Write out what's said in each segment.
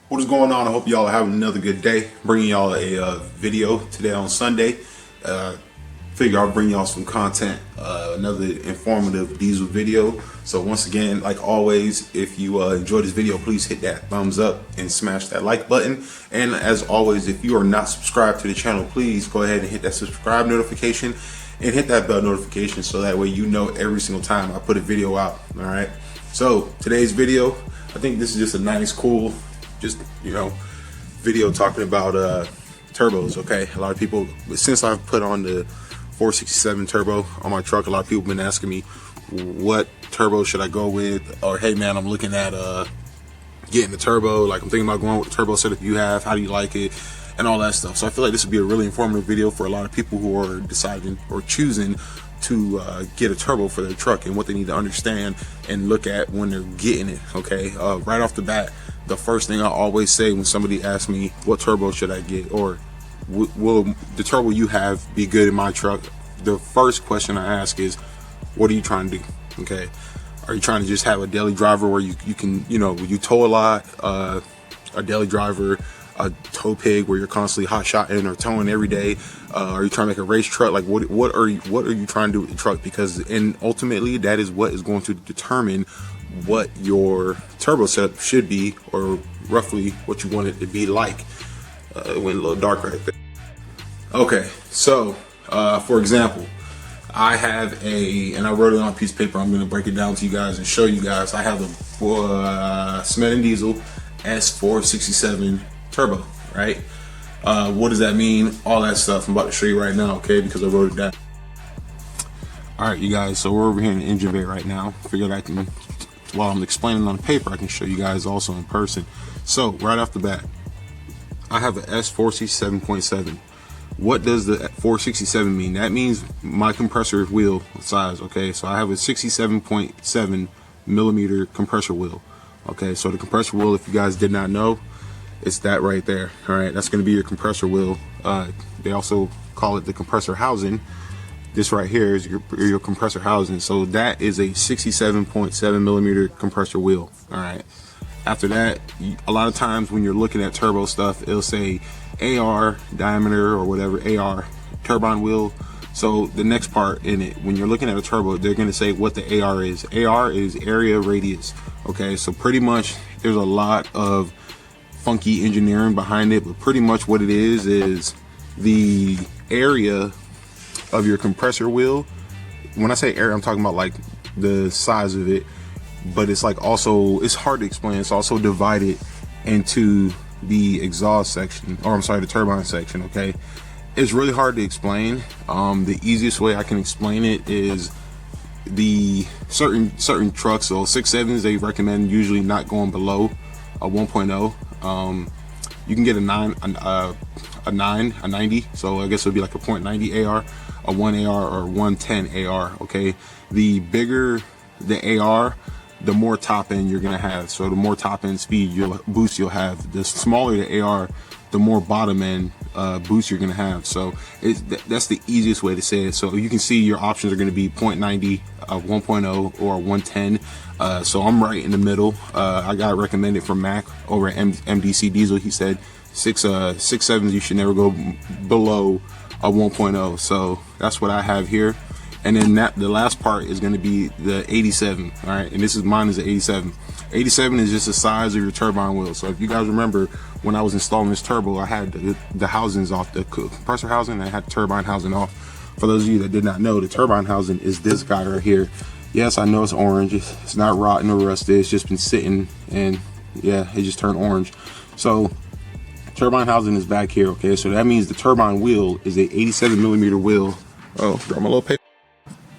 What is going on? I hope y'all are having another good day. Bringing y'all a video today on Sunday. Figure I'll bring y'all some content, another informative diesel video. So once again, like always, if you enjoy this video, please hit that thumbs up and smash that like button. And as always, if you are not subscribed to the channel, please go ahead and hit that subscribe notification and hit that bell notification so that way you know every single time I put a video out. All right. So today's video, I think this is just a nice, cool, video talking about turbos. Okay, a lot of people, since I've put on the 467 turbo on my truck, a lot of people have been asking me what turbo should I go with, or hey man, I'm looking at getting the turbo, like I'm thinking about going with the turbo setup you have, how do you like it, and all that stuff. So I feel like this would be a really informative video for a lot of people who are deciding or choosing to get a turbo for their truck and what they need to understand and look at when they're getting it. Okay, right off the bat, the first thing I always say when somebody asks me what turbo should I get, or will the turbo you have be good in my truck, the first question I ask is, what are you trying to do? Okay, are you trying to just have a daily driver where you can, you tow a lot, a daily driver, a tow pig where you're constantly hot shotting or towing every day? Are you trying to make a race truck? Like what are you trying to do with the truck? Because ultimately that is what is going to determine what your turbo setup should be, or roughly what you want it to be like. It went a little dark right there. Okay, so for example, I have and I wrote it on a piece of paper. I'm going to break it down to you guys and show you guys. I have a Smith & Diesel S467 turbo, right? What does that mean? All that stuff I'm about to show you right now, okay? Because I wrote it down. All right, you guys, so we're over here in the engine bay right now. Figured I can, while I'm explaining on the paper, I can show you guys also in person. So right off the bat, I have a S467.7. What does the 467 mean? That means my compressor wheel size. Okay, so I have a 67.7 millimeter compressor wheel. Okay, so the compressor wheel, if you guys did not know, it's that right there. All right, that's going to be your compressor wheel. They also call it the compressor housing. This right here is your compressor housing. So that is a 67.7 millimeter compressor wheel. All right. After that, a lot of times when you're looking at turbo stuff, it'll say AR diameter or whatever, AR turbine wheel. So the next part in it, when you're looking at a turbo, they're going to say what the AR is. AR is area radius. Okay, so pretty much there's a lot of funky engineering behind it, but pretty much what it is the area of your compressor wheel. When I say area, I'm talking about like the size of it, but it's like also, it's hard to explain. It's also divided into the exhaust section, or I'm sorry, the turbine section. Okay, it's really hard to explain. The easiest way I can explain it is the certain trucks, so 6.7s, they recommend usually not going below a 1.0. You can get a 90, so I guess it would be like a 0.90 AR, a 1 AR, or 110 AR. Okay, the bigger the AR, the more top end you're gonna have. So the more top end speed boost you'll have. The smaller the AR, the more bottom end boost you're gonna have. So that's the easiest way to say it. So you can see your options are gonna be 0.90, 1.0, or 110. So I'm right in the middle. I got recommended from Mac over at MDC Diesel. He said 6.7s you should never go below a 1.0. So that's what I have here. And then the last part is going to be the 87. All right, and mine is the 87. 87 is just the size of your turbine wheel. So if you guys remember, when I was installing this turbo, I had the housings off, the compressor housing, and I had the turbine housing off. For those of you that did not know, the turbine housing is this guy right here. Yes, I know it's orange. It's not rotten or rusted. It's just been sitting, and yeah, it just turned orange. So turbine housing is back here. Okay, so that means the turbine wheel is a 87 millimeter wheel. Oh, drop my little paper.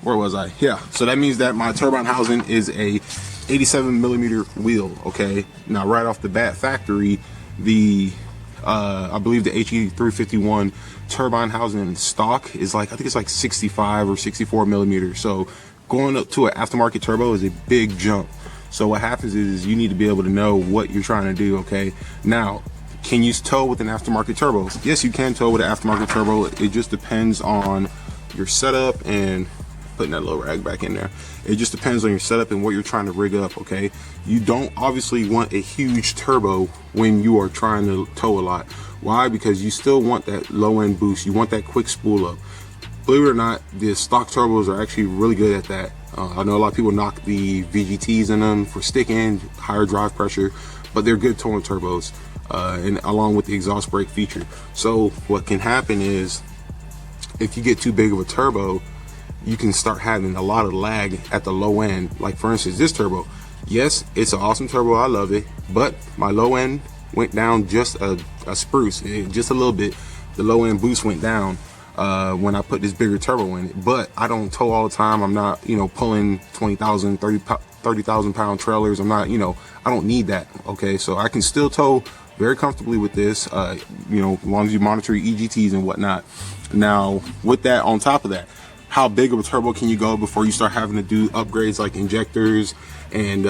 Where was I? Yeah, so that means that my turbine housing is a 87 millimeter wheel. Okay, now right off the bat, factory, I believe the HE351 turbine housing stock is like, I think it's like 65 or 64 millimeters. So going up to an aftermarket turbo is a big jump. So what happens is you need to be able to know what you're trying to do. Okay, now, can you tow with an aftermarket turbo? Yes, you can tow with an aftermarket turbo. It just depends on your setup and putting that little rag back in there. It just depends on your setup and what you're trying to rig up, okay? You don't obviously want a huge turbo when you are trying to tow a lot. Why? Because you still want that low end boost. You want that quick spool up. Believe it or not, the stock turbos are actually really good at that. I know a lot of people knock the VGTs in them for sticking, higher drive pressure, but they're good towing turbos, and along with the exhaust brake feature. So what can happen is, if you get too big of a turbo, you can start having a lot of lag at the low end. Like for instance, this turbo, yes, it's an awesome turbo, I love it, but my low end went down just a spruce, just a little bit. The low end boost went down when I put this bigger turbo in it. But I don't tow all the time. I'm not, you know, pulling 20,000, 30,000 pound trailers. I'm not, you know, I don't need that. Okay, so I can still tow very comfortably with this, you know, as long as you monitor your EGTs and whatnot. Now, with that, on top of that, how big of a turbo can you go before you start having to do upgrades like injectors and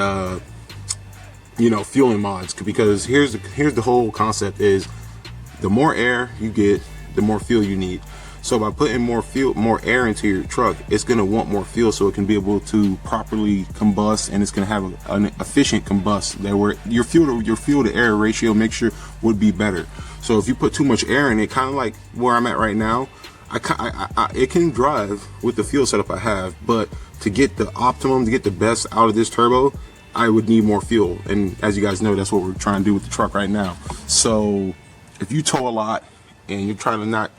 you know, fueling mods? Because here's the whole concept is, the more air you get, the more fuel you need. So by putting more air into your truck, it's going to want more fuel so it can be able to properly combust, and it's going to have an efficient combust that where your fuel to air ratio mixture would be better. So if you put too much air in it, kind of like where I'm at right now, it can drive with the fuel setup I have, but to get the optimum, to get the best out of this turbo, I would need more fuel. And as you guys know, that's what we're trying to do with the truck right now. So if you tow a lot and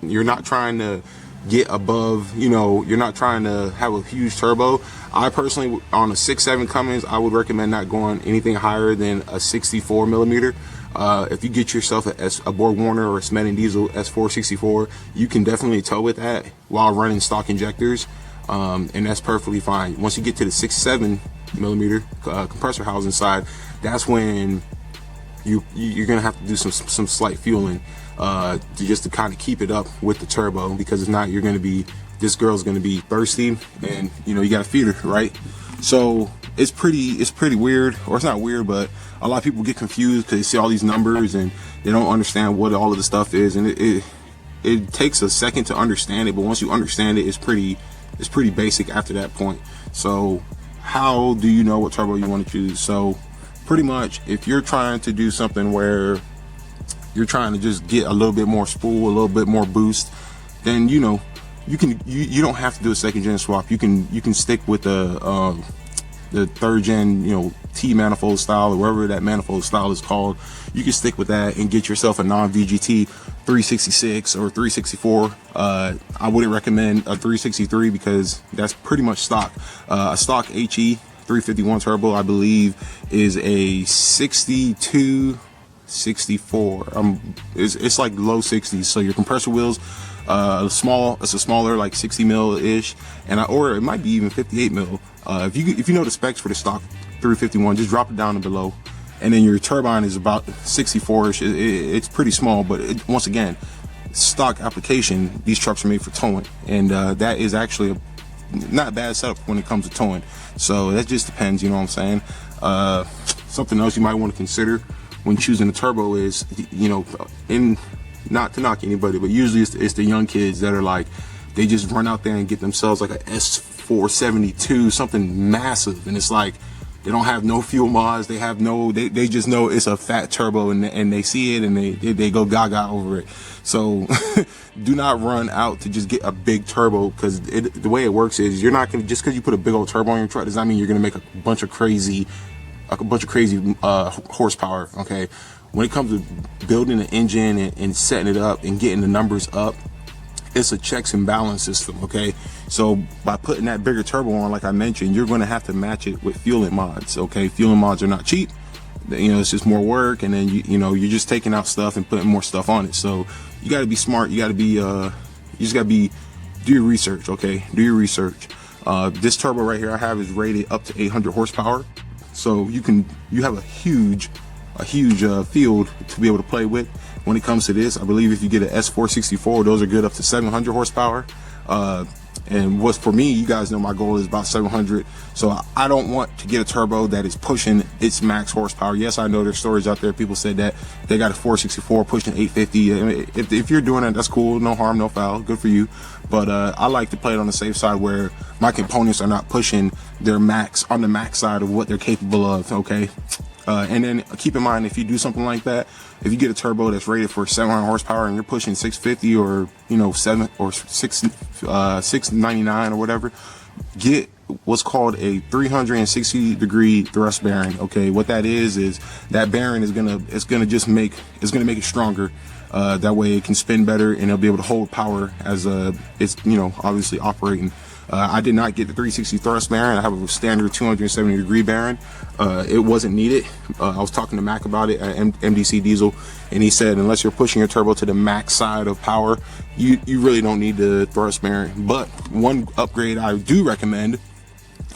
you're not trying to get above, you know, you're not trying to have a huge turbo, I personally, on a 6.7 Cummins, I would recommend not going anything higher than a 64 millimeter. If you get yourself a Borg Warner or a Smeding Diesel S464, you can definitely tow with that while running stock injectors, and that's perfectly fine. Once you get to the 6.7 millimeter compressor housing side, that's when you're gonna have to do some slight fueling, just to kind of keep it up with the turbo, because if not, this girl's gonna be thirsty, and you know, you gotta feed her, right? So it's pretty weird, or it's not weird, but a lot of people get confused because they see all these numbers and they don't understand what all of the stuff is, and it takes a second to understand it, but once you understand it, it's pretty basic after that point. So how do you know what turbo you want to choose? So pretty much, if you're trying to do something where you're trying to just get a little bit more spool, a little bit more boost, then you know, you don't have to do a second gen swap. You can stick with the third gen, you know, T manifold style, or whatever that manifold style is called. You can stick with that and get yourself a non-VGT 366 or 364. I wouldn't recommend a 363 because that's pretty much stock. A stock HE 351 turbo, I believe, is a 62, 64. It's like low 60s. So your compressor wheels, it's a smaller, like 60 mil ish, or it might be even 58 mil. If you know the specs for the stock 351, just drop it down to below, and then your turbine is about 64ish. It's pretty small, but once again, stock application. These trucks are made for towing, and that is actually not a bad setup when it comes to towing. So that just depends, you know what I'm saying? Something else you might want to consider when choosing a turbo is, you know, not to knock anybody, but usually it's the young kids that are like, they just run out there and get themselves like a S472, something massive, and it's like they don't have no fuel mods, they just know it's a fat turbo, and they see it and they go gaga over it. So do not run out to just get a big turbo, because the way it works is, you're not gonna, just because you put a big old turbo on your truck does not mean you're gonna make a bunch of crazy horsepower. Okay, when it comes to building an engine and setting it up and getting the numbers up, it's a checks and balance system. Okay, so by putting that bigger turbo on, like I mentioned, you're going to have to match it with fueling mods. Okay, fueling mods are not cheap. You know, it's just more work, and then you know, you're just taking out stuff and putting more stuff on it. So you got to be smart. You got to be you just got to do your research. Okay, do your research. This turbo right here I have is rated up to 800 horsepower, so you have a huge field to be able to play with when it comes to this. I believe if you get an S464, those are good up to 700 horsepower. And And what's for me, you guys know my goal is about 700. So I don't want to get a turbo that is pushing its max horsepower. Yes, I know there's stories out there. People said that they got a 464 pushing 850. I mean, if you're doing it, that's cool. No harm, no foul. Good for you. But I like to play it on the safe side where my components are not pushing their max on the max side of what they're capable of. Okay. And then keep in mind, if you do something like that, if you get a turbo that's rated for 700 horsepower and you're pushing 650 or, you know, 699 or whatever, get what's called a 360 degree thrust bearing. Okay. What that is that bearing is gonna make it stronger. That way it can spin better and it'll be able to hold power as it's, you know, obviously operating. I did not get the 360 thrust bearing. I have a standard 270 degree bearing. It wasn't needed. I was talking to Mac about it at MDC Diesel, and he said unless you're pushing your turbo to the max side of power, you really don't need the thrust bearing. But one upgrade I do recommend,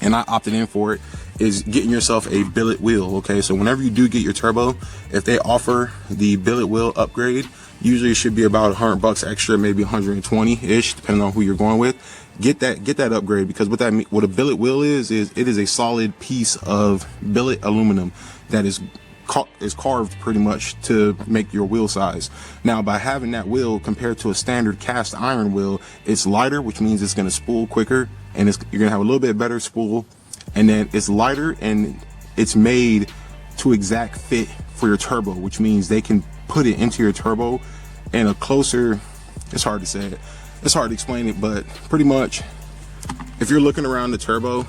and I opted in for it, is getting yourself a billet wheel. Okay, so whenever you do get your turbo, if they offer the billet wheel upgrade, usually it should be about $100 extra, maybe 120-ish, depending on who you're going with. Get that upgrade, because what a billet wheel is it is a solid piece of billet aluminum that is carved pretty much to make your wheel size. Now, by having that wheel compared to a standard cast iron wheel, it's lighter, which means it's going to spool quicker, and you're going to have a little bit better spool. And then it's lighter and it's made to exact fit for your turbo, which means they can put it into your turbo in a closer, it's hard to say it, it's hard to explain it, but pretty much if you're looking around the turbo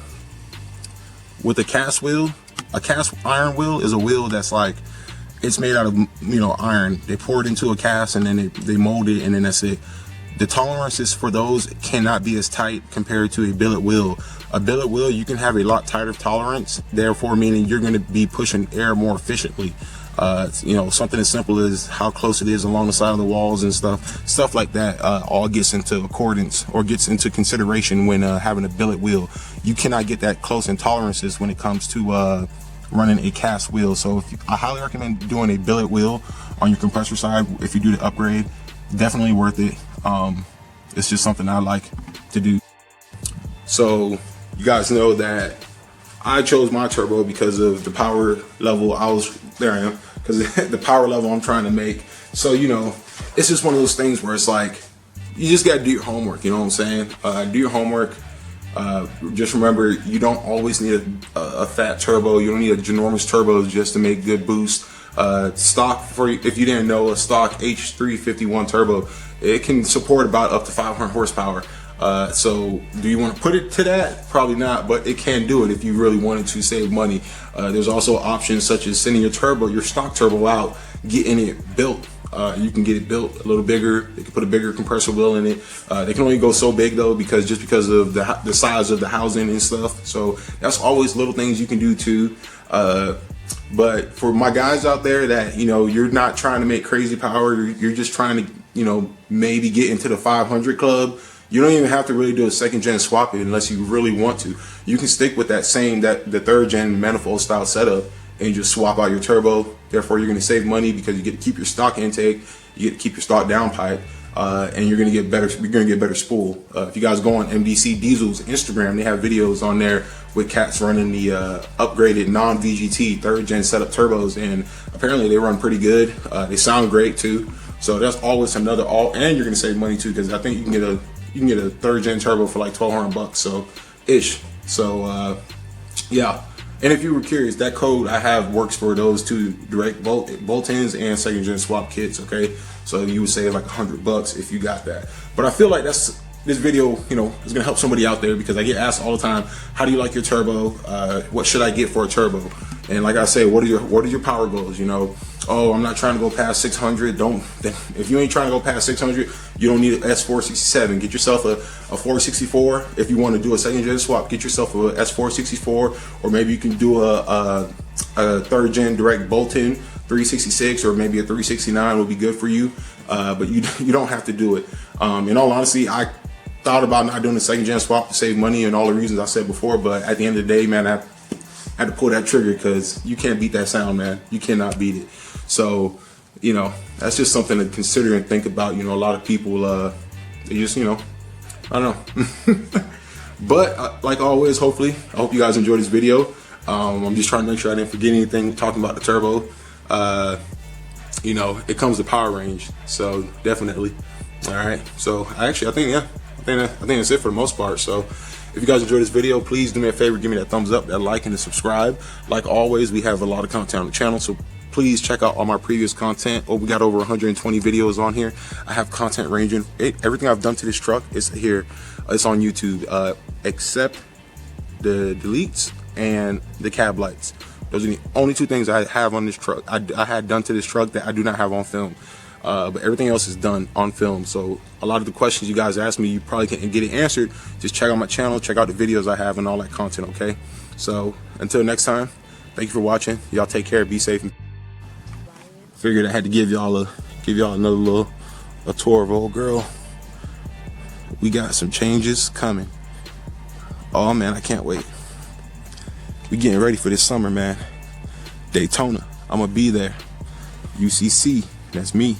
with a cast wheel, a cast iron wheel is a wheel that's like, it's made out of, you know, iron. They pour it into a cast and then they mold it, and then that's it. The tolerances for those cannot be as tight compared to a billet wheel. A billet wheel, you can have a lot tighter tolerance, therefore meaning you're going to be pushing air more efficiently. You know, something as simple as how close it is along the side of the walls and stuff like that, all gets into accordance or gets into consideration when having a billet wheel. You cannot get that close in tolerances when it comes to running a cast wheel. So I highly recommend doing a billet wheel on your compressor side. If you do the upgrade, definitely worth it. It's just something I like to do. So you guys know that I chose my turbo because of the power level because the power level I'm trying to make. So, you know, it's just one of those things where it's like, you just got to do your homework, you know what I'm saying? Do your homework. Just remember, you don't always need a fat turbo. You don't need a ginormous turbo just to make good boost. Stock, if you didn't know, a stock H351 turbo, it can support about up to 500 horsepower. So do you want to put it to that? Probably not, but it can do it if you really wanted to save money. There's also options such as sending your stock turbo out, getting it built. You can get it built a little bigger. They can put a bigger compressor wheel in it. They can only go so big though, because of the size of the housing and stuff. So that's always little things you can do too. But for my guys out there that, you know, you're not trying to make crazy power, you're just trying to, you know, maybe get into the 500 club, you don't even have to really do a second gen swap it unless you really want to. You can stick with the third gen manifold style setup and just swap out your turbo. Therefore, you're going to save money because you get to keep your stock intake, you get to keep your stock downpipe, and you're going to get better. You're going to get better spool. If you guys go on MDC Diesel's Instagram, they have videos on there with cats running the upgraded non-VGT third gen setup turbos, and apparently they run pretty good. They sound great too. So that's always and you're going to save money too, because I think you can get a third gen turbo for like $1,200, so ish. So yeah. And if you were curious, that code I have works for those two direct bolt-ins and second gen swap kits. Okay, so you would save like $100 if you got that. But I feel like this video, you know, is gonna help somebody out there, because I get asked all the time, how do you like your turbo? What should I get for a turbo? And like I say, what are your power goals? You know, oh, I'm not trying to go past 600. If you ain't trying to go past 600, you don't need an S467. Get yourself a 464. If you want to do a second gen swap, get yourself a S464, or maybe you can do a third gen direct bolt-in 366, or maybe a 369 will be good for you. But you don't have to do it. In all honesty, I thought about not doing a second gen swap to save money and all the reasons I said before, but at the end of the day, man, I had to pull that trigger, because you can't beat that sound, man. You cannot beat it. So, you know, that's just something to consider and think about. You know, a lot of people, they just, you know, I don't know. But like always, hopefully, I hope you guys enjoyed this video. I'm just trying to make sure I didn't forget anything talking about the turbo. You know, it comes to power range, so definitely. All right, so I think that's it for the most part. So if you guys enjoyed this video, please do me a favor, give me that thumbs up, that like, and the subscribe. Like always, we have a lot of content on the channel, so please check out all my previous content. We got over 120 videos on here. I have content ranging. Everything I've done to this truck is here. It's on YouTube, except the deletes and the cab lights. Those are the only two things I have on this truck. I had done to this truck that I do not have on film. But everything else is done on film. So a lot of the questions you guys ask me, you probably can't get it answered. Just check out my channel, check out the videos I have and all that content, okay? So until next time, thank you for watching. Y'all take care, be safe. Figured I had to give y'all another little tour of old girl. We got some changes coming. Oh man, I can't wait. We getting ready for this summer, man. Daytona, I'm gonna be there. UCC, that's me.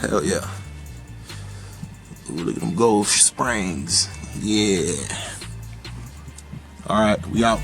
Hell yeah. Ooh, look at them gold springs. Yeah. All right, we out.